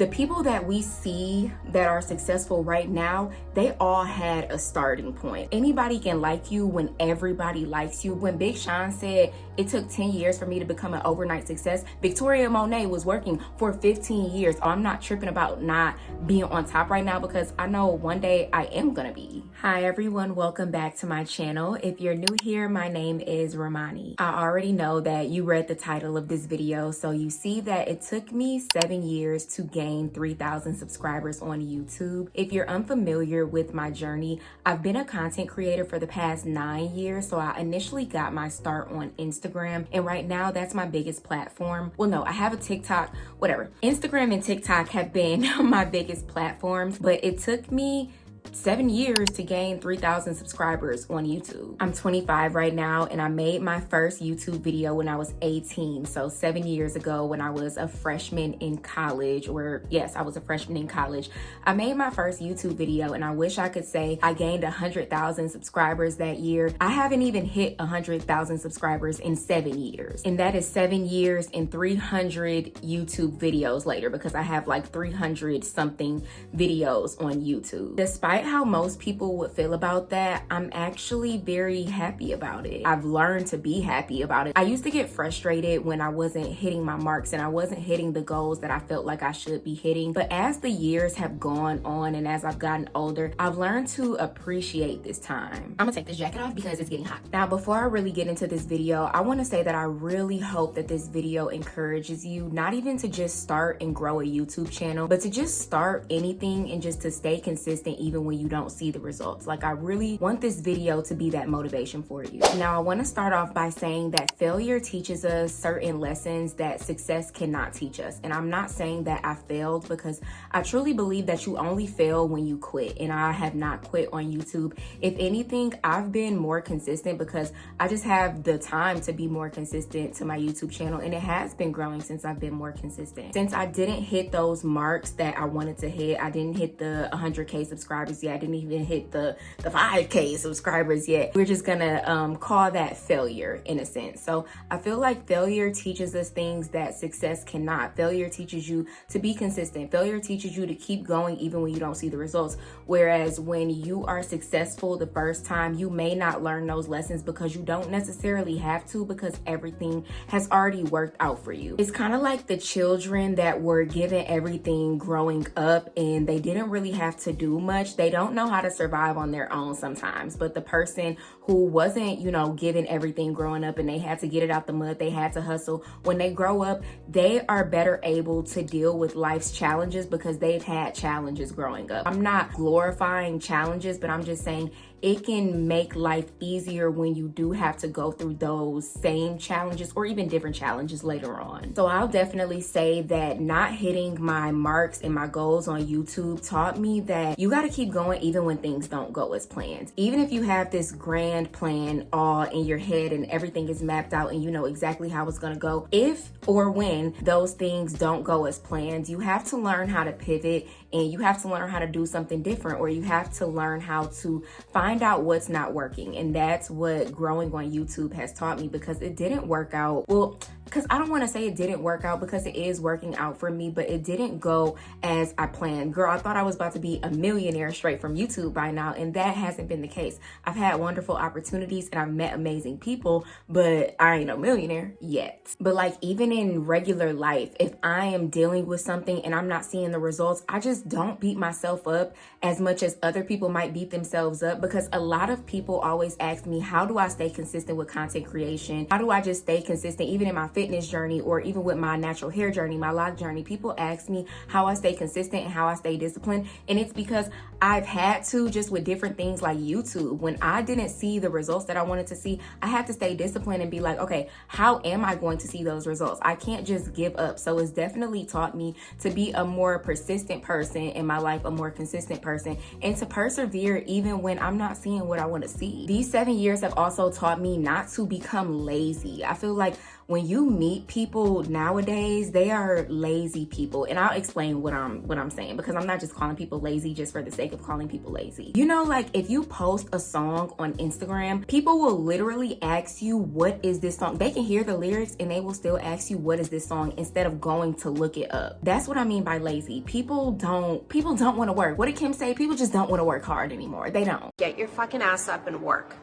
The people that we see that are successful right now, they all had a starting point. Anybody can like you when everybody likes you. When Big Sean said it took 10 years for me to become an overnight success, Victoria Monet was working for 15 years. I'm not tripping about not being on top right now because I know one day I am gonna be. Hi everyone, welcome back to my channel. If you're new here, my name is Romani. I already know that you read the title of this video, so you see that it took me 7 years to gain 3,000 subscribers on YouTube. If you're unfamiliar with my journey, I've been a content creator for the past 9 years. So I initially got my start on Instagram, and right now that's my biggest platform. Well, no, I have a TikTok, whatever. Instagram and TikTok have been my biggest platforms, but it took me 7 years to gain 3,000 subscribers on YouTube. I'm 25 right now, and I made my first YouTube video when I was 18. So 7 years ago when I was a freshman in college, or yes, I was a freshman in college. I made my first YouTube video, and I wish I could say I gained 100,000 subscribers that year. I haven't even hit 100,000 subscribers in 7 years. And that is 7 years and 300 YouTube videos later, because I have like 300 something videos on YouTube. Despite how most people would feel about that, I'm actually very happy about it. I've learned to be happy about it. I used to get frustrated when I wasn't hitting my marks and I wasn't hitting the goals that I felt like I should be hitting. But as the years have gone on and as I've gotten older, I've learned to appreciate this time. I'm gonna take this jacket off because it's getting hot. Now, before I really get into this video, I wanna say that I really hope that this video encourages you not even to just start and grow a YouTube channel, but to just start anything and just to stay consistent even when you don't see the results. Like, I really want this video to be that motivation for you. Now, I want to start off by saying that failure teaches us certain lessons that success cannot teach us. And I'm not saying that I failed, because I truly believe that you only fail when you quit. And I have not quit on YouTube. If anything, I've been more consistent because I just have the time to be more consistent to my YouTube channel. And it has been growing since I've been more consistent. Since I didn't hit those marks that I wanted to hit, I didn't hit the 100K subscribers yet. I didn't even hit the 5K subscribers yet. We're just gonna call that failure in a sense. So I feel like failure teaches us things that success cannot. Failure teaches you to be consistent. Failure teaches you to keep going even when you don't see the results. Whereas when you are successful the first time, you may not learn those lessons because you don't necessarily have to, because everything has already worked out for you. It's kind of like the children that were given everything growing up and they didn't really have to do much. They don't know how to survive on their own sometimes. But the person who wasn't, given everything growing up and they had to get it out the mud, they had to hustle, when they grow up, they are better able to deal with life's challenges because they've had challenges growing up. I'm not glorifying challenges, but I'm just saying it can make life easier when you do have to go through those same challenges or even different challenges later on. So I'll definitely say that not hitting my marks and my goals on YouTube taught me that you got to keep going even when things don't go as planned. Even if you have this grand plan all in your head and everything is mapped out and you know exactly how it's going to go, if or when those things don't go as planned, you have to learn how to pivot and you have to learn how to do something different, or you have to learn how to find out what's not working. And that's what growing on YouTube has taught me, because it didn't work out. Well, because I don't want to say it didn't work out, because it is working out for me, but it didn't go as I planned. Girl, I thought I was about to be a millionaire straight from YouTube by now, and that hasn't been the case. I've had wonderful opportunities and I've met amazing people, but I ain't no millionaire yet. But like, even in regular life, if I am dealing with something and I'm not seeing the results, I just don't beat myself up as much as other people might beat themselves up, because a lot of people always ask me, how do I stay consistent with content creation? How do I just stay consistent even in my fitness journey or even with my natural hair journey, my lock journey? People ask me how I stay consistent and how I stay disciplined. And it's because I've had to, just with different things like YouTube. When I didn't see the results that I wanted to see, I had to stay disciplined and be like, okay, how am I going to see those results? I can't just give up. So it's definitely taught me to be a more persistent person in my life, a more consistent person, and to persevere even when I'm not seeing what I want to see. These 7 years have also taught me not to become lazy. I feel like when you meet people nowadays, they are lazy people. And I'll explain what I'm saying, because I'm not just calling people lazy just for the sake of calling people lazy. You know, like if you post a song on Instagram, people will literally ask you, what is this song? They can hear the lyrics and they will still ask you, what is this song, instead of going to look it up. That's what I mean by lazy. People don't want to work. What did Kim say? People just don't want to work hard anymore. They don't. Get your fucking ass up and work.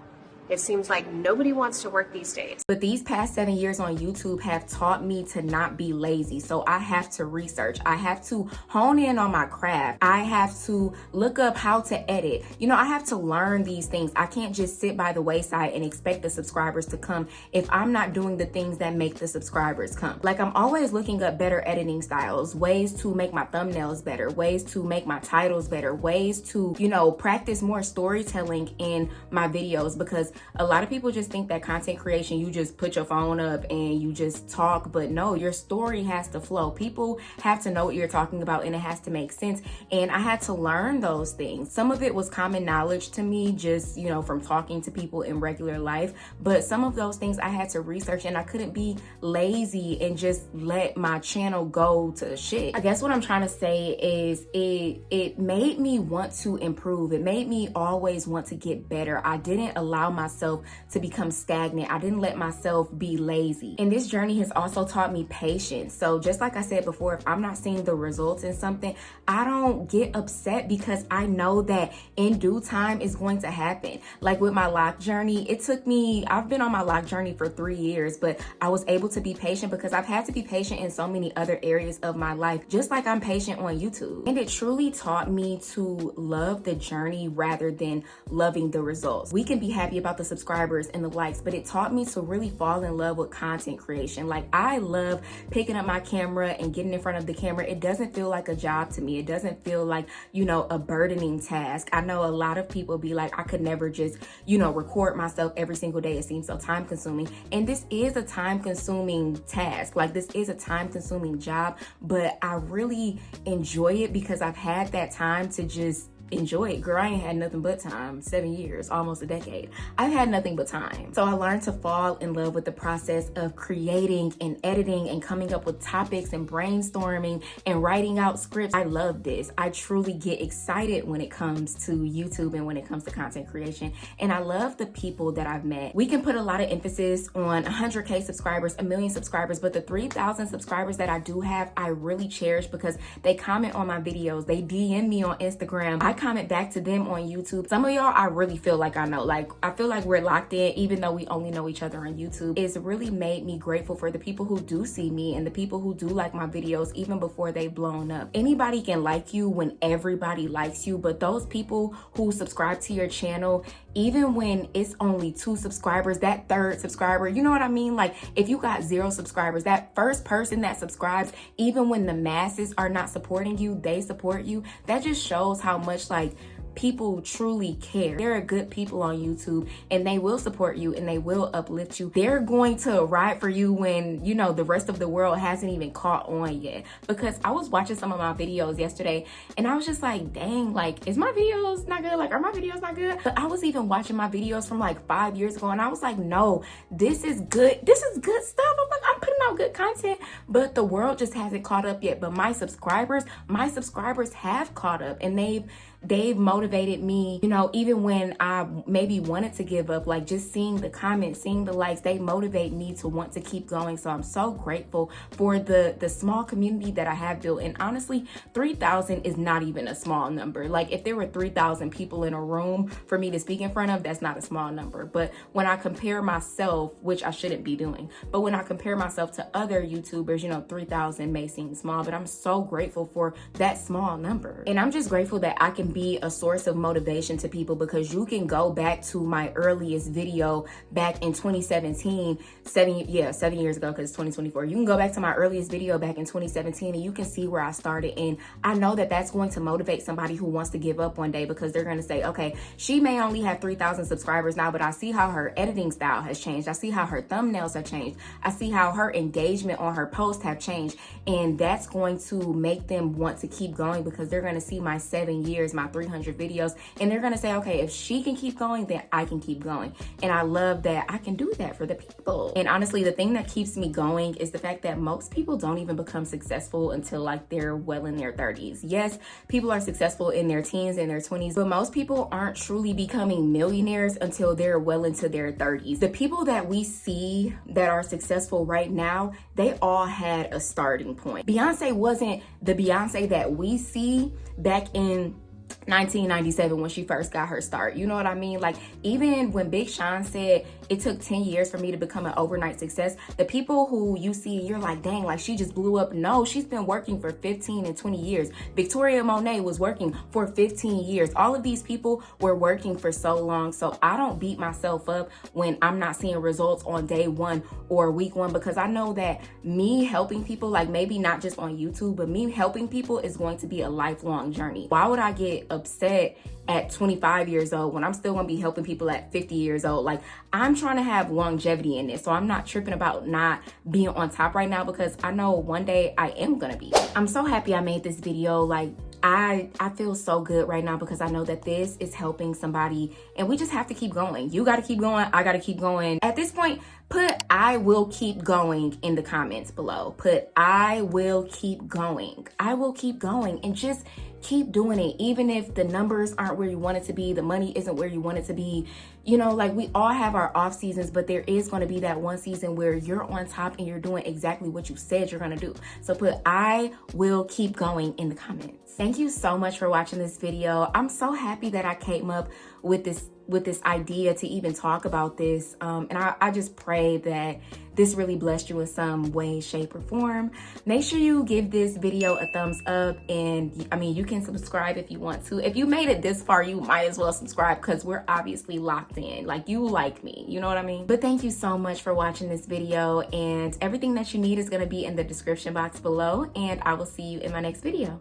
It seems like nobody wants to work these days. But these past 7 years on YouTube have taught me to not be lazy. So I have to research. I have to hone in on my craft. I have to look up how to edit. You know, I have to learn these things. I can't just sit by the wayside and expect the subscribers to come if I'm not doing the things that make the subscribers come. Like, I'm always looking up better editing styles, ways to make my thumbnails better, ways to make my titles better, ways to, you know, practice more storytelling in my videos, because a lot of people just think that content creation, you just put your phone up and you just talk, but no, your story has to flow. People have to know what you're talking about and it has to make sense. And I had to learn those things. Some of it was common knowledge to me, just, you know, from talking to people in regular life. But some of those things I had to research, and I couldn't be lazy and just let my channel go to shit. I guess what I'm trying to say is it made me want to improve. It made me always want to get better. I didn't allow myself to become stagnant. I didn't let myself be lazy. And this journey has also taught me patience. So just like I said before, if I'm not seeing the results in something, I don't get upset, because I know that in due time it's going to happen. Like with my lock journey, I've been on my lock journey for 3 years, but I was able to be patient because I've had to be patient in so many other areas of my life, just like I'm patient on YouTube. And it truly taught me to love the journey rather than loving the results. We can be happy about the subscribers and the likes, but it taught me to really fall in love with content creation. Like, I love picking up my camera and getting in front of the camera. It doesn't feel like a job to me. It doesn't feel like, you know, a burdening task. I know a lot of people be like, I could never just, you know, record myself every single day. It seems so time consuming. And this is a time consuming task. Like, this is a time consuming job, but I really enjoy it because I've had that time to just enjoy it. Girl, I ain't had nothing but time. 7 years, almost a decade. I've had nothing but time. So I learned to fall in love with the process of creating and editing and coming up with topics and brainstorming and writing out scripts. I love this. I truly get excited when it comes to YouTube and when it comes to content creation. And I love the people that I've met. We can put a lot of emphasis on 100K subscribers, 1 million subscribers, but the 3,000 subscribers that I do have, I really cherish, because they comment on my videos. They DM me on Instagram. I comment back to them on YouTube. Some of y'all, I really feel like I know. Like, I feel like we're locked in, even though we only know each other on YouTube. It's really made me grateful for the people who do see me and the people who do like my videos even before they've blown up. Anybody can like you when everybody likes you, but those people who subscribe to your channel, even when it's only 2 subscribers, that 3rd subscriber, you know what I mean? Like, if you got 0 subscribers, that first person that subscribes, even when the masses are not supporting you, they support you. That just shows how much, like, people truly care. There are good people on YouTube, and they will support you and they will uplift you. They're going to ride for you when, you know, the rest of the world hasn't even caught on yet. Because I was watching some of my videos yesterday and I was just like, dang, like, is my videos not good? Like, are my videos not good? But I was even watching my videos from like 5 years ago and I was like, no, this is good. This is good stuff. I'm like, I'm putting out good content, but the world just hasn't caught up yet. But my subscribers have caught up, and they've motivated me, you know, even when I maybe wanted to give up. Like, just seeing the comments, seeing the likes, they motivate me to want to keep going. So I'm so grateful for the small community that I have built. And honestly, 3,000 is not even a small number. Like, if there were 3,000 people in a room for me to speak in front of, that's not a small number. But when I compare myself, which I shouldn't be doing, but when I compare myself to other YouTubers, you know, 3,000 may seem small, but I'm so grateful for that small number. And I'm just grateful that I can be a source of motivation to people, because you can go back to my earliest video back in 2017, 7 years ago, because it's 2024. You can go back to my earliest video back in 2017 and you can see where I started. And I know that that's going to motivate somebody who wants to give up one day, because they're going to say, okay, she may only have 3,000 subscribers now, but I see how her editing style has changed. I see how her thumbnails have changed. I see how her engagement on her posts have changed. And that's going to make them want to keep going, because they're going to see my 7 years, my 300 videos, and they're gonna say, okay, if she can keep going, then I can keep going. And I love that I can do that for the people. And honestly, the thing that keeps me going is the fact that most people don't even become successful until like they're well in their 30s. Yes, people are successful in their teens and their 20s, but most people aren't truly becoming millionaires until they're well into their 30s. The people that we see that are successful right now, they all had a starting point. Beyonce wasn't the Beyonce that we see back in 1997 when she first got her start. You know what I mean? Like, even when Big Sean said it took 10 years for me to become an overnight success, the people who you see, you're like, dang, like she just blew up. No, she's been working for 15 and 20 years. Victoria Monet was working for 15 years. All of these people were working for so long. So I don't beat myself up when I'm not seeing results on day one or week one, because I know that me helping people, like maybe not just on YouTube, but me helping people is going to be a lifelong journey. Why would I get upset at 25 years old when I'm still gonna be helping people at 50 years old? Like, I'm trying to have longevity in this, so I'm not tripping about not being on top right now, because I know one day I am gonna be. I'm so happy I made this video. Like, I feel so good right now because I know that this is helping somebody, and we just have to keep going. You gotta keep going, I gotta keep going. At this point, put "I will keep going" in the comments below. Put "I will keep going." I will keep going, and just keep doing it. Even if the numbers aren't where you want it to be, the money isn't where you want it to be. You know, like, we all have our off seasons, but there is going to be that one season where you're on top and you're doing exactly what you said you're going to do. So put "I will keep going" in the comments. Thank you so much for watching this video. I'm so happy that I came up with this idea to even talk about this. And I just pray that this really blessed you in some way, shape, or form. Make sure you give this video a thumbs up, and I mean, you can subscribe if you want to. If you made it this far, you might as well subscribe, because we're obviously locked in. Like, you like me, you know what I mean? But thank you so much for watching this video, and everything that you need is gonna be in the description box below, and I will see you in my next video.